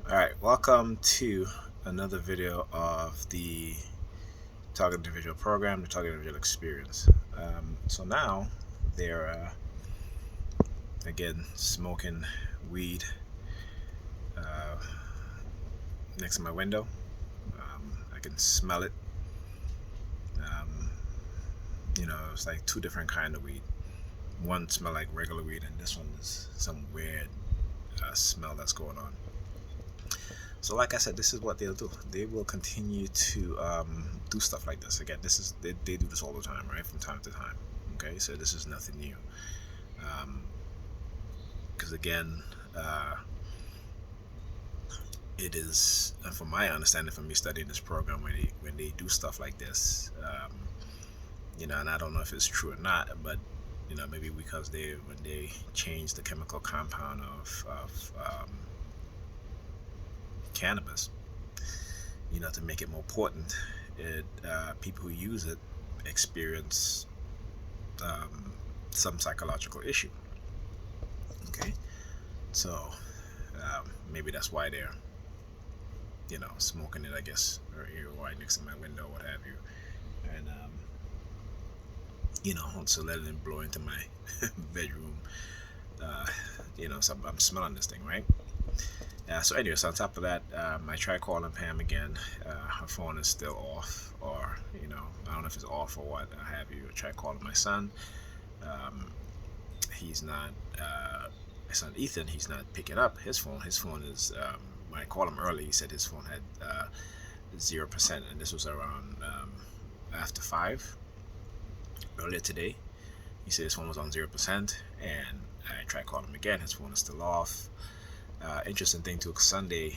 Alright, welcome to another video of the Target Individual Program, the Target Individual Experience. So now they're again smoking weed uh, next to my window. I can smell it. Um, it's like two different kind of weed. One smell like regular weed, and this one is some weird smell that's going on. So, like I said, this is what they'll do. They will continue to do stuff like this. Again, they do this all the time, right? From time to time. Okay, so this is nothing new. Because again, it is, from my understanding, from me studying this program, when they do stuff like this, and I don't know if it's true or not, but maybe because when they change the chemical compound of cannabis, to make it more potent, people who use it experience some psychological issue. Okay, so maybe that's why they're smoking it, I guess, or right next to my window, what have you, and so letting it blow into my bedroom. So I'm smelling this thing, right? So anyway, so on top of that, I tried calling Pam again. Her phone is still off, or I don't know if it's off or what have you. I tried calling my son. He's not. My son Ethan, he's not picking up his phone. His phone is. When I called him early, he said his phone had 0%, and this was around after 5 earlier today. He said his phone was on 0%, and I tried calling him again. His phone is still off. Interesting thing too. Sunday,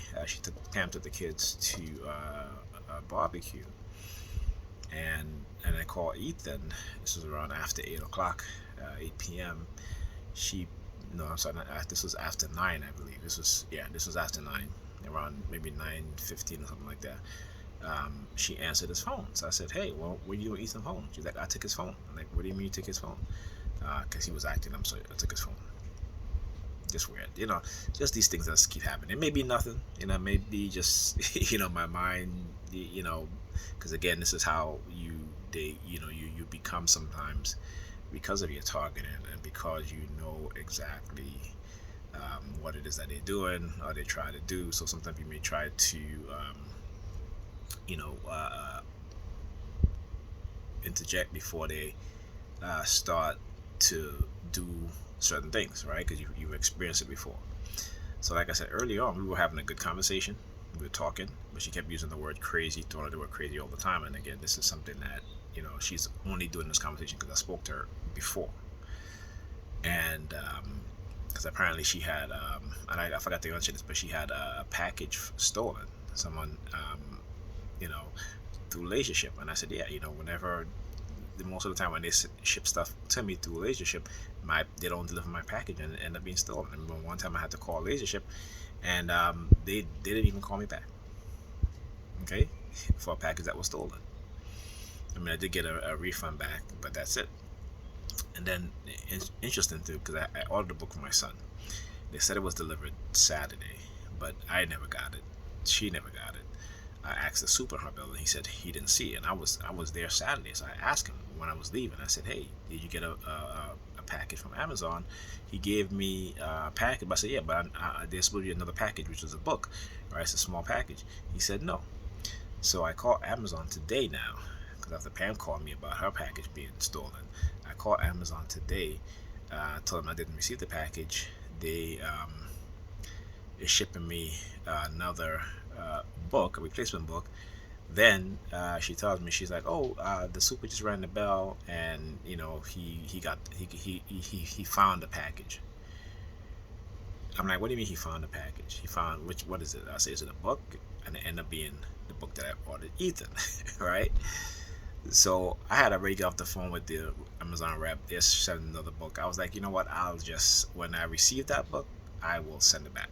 Pam took the kids to a barbecue, and I called Ethan. This was around after 8 o'clock, 8 p.m. She, no, I'm sorry. This was after 9, I believe. This was after 9, around maybe 9:15 or something like that. She answered his phone. So I said, "Hey, well, what are you doing, Ethan's phone?" She's like, "I took his phone." I'm like, "What do you mean you took his phone?" Because he was acting. I'm sorry, I took his phone. Just weird, just these things that just keep happening. It may be nothing, maybe just my mind, because again, this is how you become sometimes, because of your targeting, and because exactly what it is that they're doing or they try to do. So sometimes you may try to you know uh, interject before they start to do certain things, right? Because you've experienced it before. So, like I said earlier on, we were having a good conversation. We were talking, but she kept using the word crazy, throwing out the word crazy all the time. And again, this is something that she's only doing this conversation because I spoke to her before, and because apparently she had, and I forgot to mention this, but she had a package stolen. Someone, you know, through relationship, and I said, yeah, whenever most of the time when they ship stuff to me through LaserShip, they don't deliver my package and it ended up being stolen. I remember one time I had to call LaserShip, and they didn't even call me back. Okay, for a package that was stolen. I mean, I did get a refund back, but that's it. And then it's interesting too, because I ordered a book for my son. They said it was delivered Saturday, but I never got it. She never got it. I asked the super in her building. He said he didn't see it, and I was there Saturday, so I asked him when I was leaving. I said, "Hey, did you get a package from Amazon?" He gave me a package, but I said, "Yeah, but there's supposed to be another package, which was a book, right? It's a small package." He said no. So I called Amazon today now, because after Pam called me about her package being stolen, I called Amazon today, told them I didn't receive the package. They is shipping me another book, a replacement book. Then she tells me, she's like, "Oh, the super just rang the bell, and he found the package." I'm like, "What do you mean he found the package? He found what is it?" I say, "Is it a book?" And it ended up being the book that I ordered Ethan, right? So I had already got off the phone with the Amazon rep. They're sending another book. I was like, you know what? I'll just, when I receive that book, I will send it back.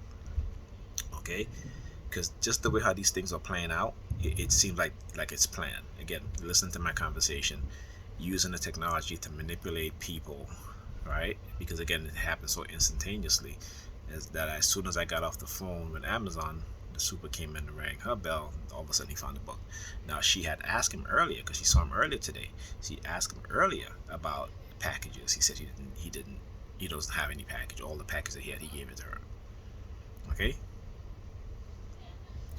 Okay, because just the way how these things are playing out, it seems like it's planned. Again, listen to my conversation, using the technology to manipulate people, right? Because again, it happens so instantaneously, as soon as I got off the phone with Amazon, the super came in and rang her bell, all of a sudden he found the book. Now she had asked him earlier, because she saw him earlier today. She asked him earlier about packages. He said he doesn't have any package. All the packages that he had, he gave it to her. Okay.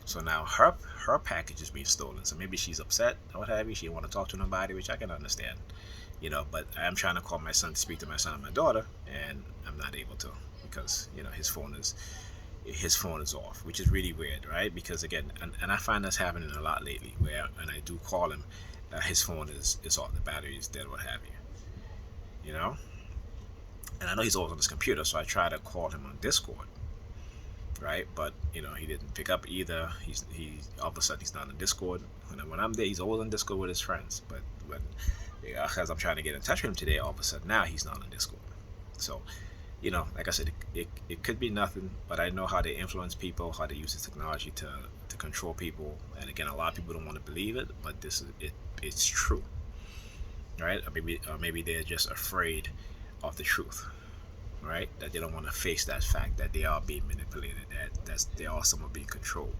So now her package is being stolen. So maybe she's upset or what have you. She didn't want to talk to nobody, which I can understand. But I'm trying to call my son to speak to my son and my daughter, and I'm not able to, because his phone is off, which is really weird, right? Because again, and I find that's happening a lot lately, where when I do call him, his phone is off, the battery is dead, what have you. And I know he's always on his computer, so I try to call him on Discord, right? But he didn't pick up either. He all of a sudden he's not on Discord. When I'm there, he's always on Discord with his friends, but as I'm trying to get in touch with him today, all of a sudden now he's not on Discord. So like I said, it could be nothing, but I know how they influence people, how they use this technology to control people. And again, a lot of people don't want to believe it, but it's true, right? Or maybe they're just afraid of the truth, right? That they don't want to face that fact that they are being manipulated, that they are somewhat being controlled.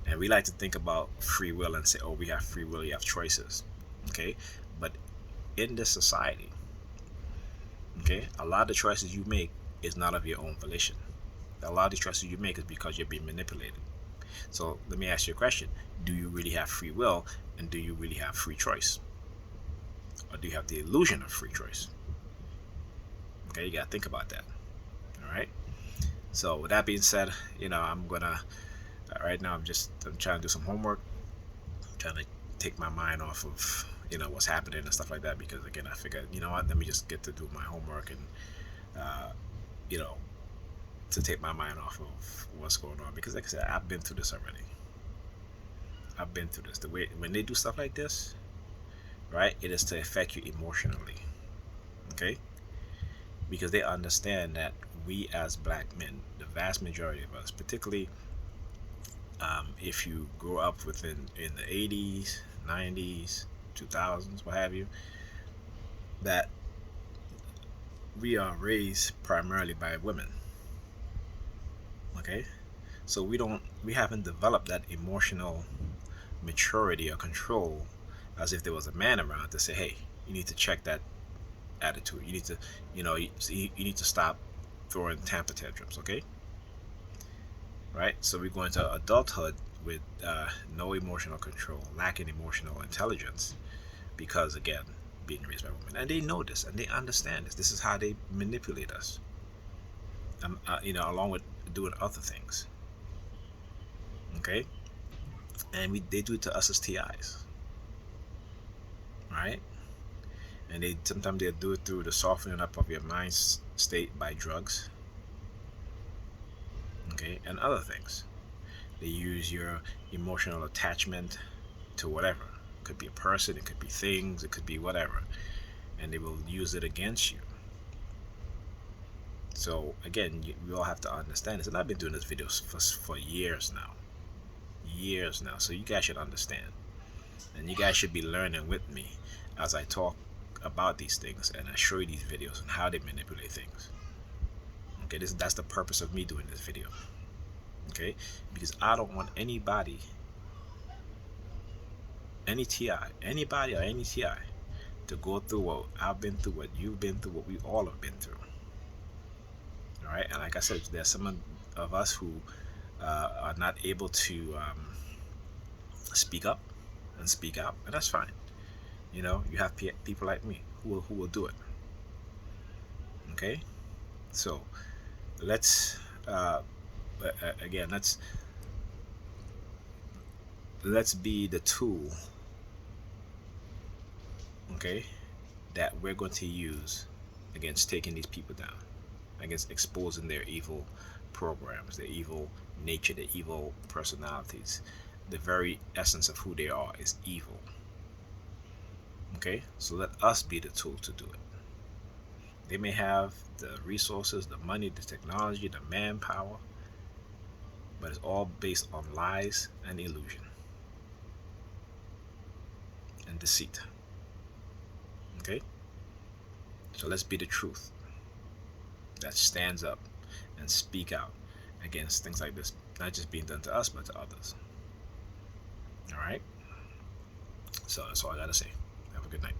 And we like to think about free will and say, oh, we have free will, you have choices, okay? But in this society, okay, a lot of the choices you make is not of your own volition. A lot of the choices you make is because you're being manipulated. So let me ask you a question. Do you really have free will, and do you really have free choice? Or do you have the illusion of free choice? Okay, you gotta think about that. All right. So with that being said, I'm gonna right now I'm trying to do some homework. I'm trying to take my mind off of what's happening and stuff like that, because again, I figured, what, let me just get to do my homework and to take my mind off of what's going on, because like I said, I've been through this already. I've been through this. The way when they do stuff like this, right, it is to affect you emotionally, okay? Because they understand that we as black men, the vast majority of us, particularly if you grew up in the 80s, 90s, 2000s, what have you, that we are raised primarily by women. Okay, so we haven't developed that emotional maturity or control, as if there was a man around to say, hey, you need to check that attitude. You need to, you need to stop throwing temper tantrums. Okay, right? So we go into adulthood with no emotional control, lacking emotional intelligence, because again, being raised by women, and they know this and they understand this. This is how they manipulate us. Along with doing other things. Okay, and they do it to us as TIs, right? And sometimes they'll do it through the softening up of your mind state by drugs. Okay, and other things. They use your emotional attachment to whatever. It could be a person, it could be things, it could be whatever, and they will use it against you. So again, we all have to understand this, and I've been doing this video for years now. So you guys should understand, and you guys should be learning with me as I talk about these things and I show you these videos and how they manipulate things. Okay, that's the purpose of me doing this video. Okay, because I don't want anybody, any TI, anybody or any TI, to go through what I've been through, what you've been through, what we all have been through. All right, and like I said, there's some of us who are not able to speak up and speak out, and that's fine. You have people like me who will do it. Okay, so let's again, let's be the tool, okay, that we're going to use against taking these people down, against exposing their evil programs, their evil nature, their evil personalities. The very essence of who they are is evil. Okay, so let us be the tool to do it. They may have the resources, the money, the technology, the manpower, but it's all based on lies and illusion and deceit. Okay, so let's be the truth that stands up and speak out against things like this, not just being done to us, but to others. All right. So that's all I gotta say. Have a good night.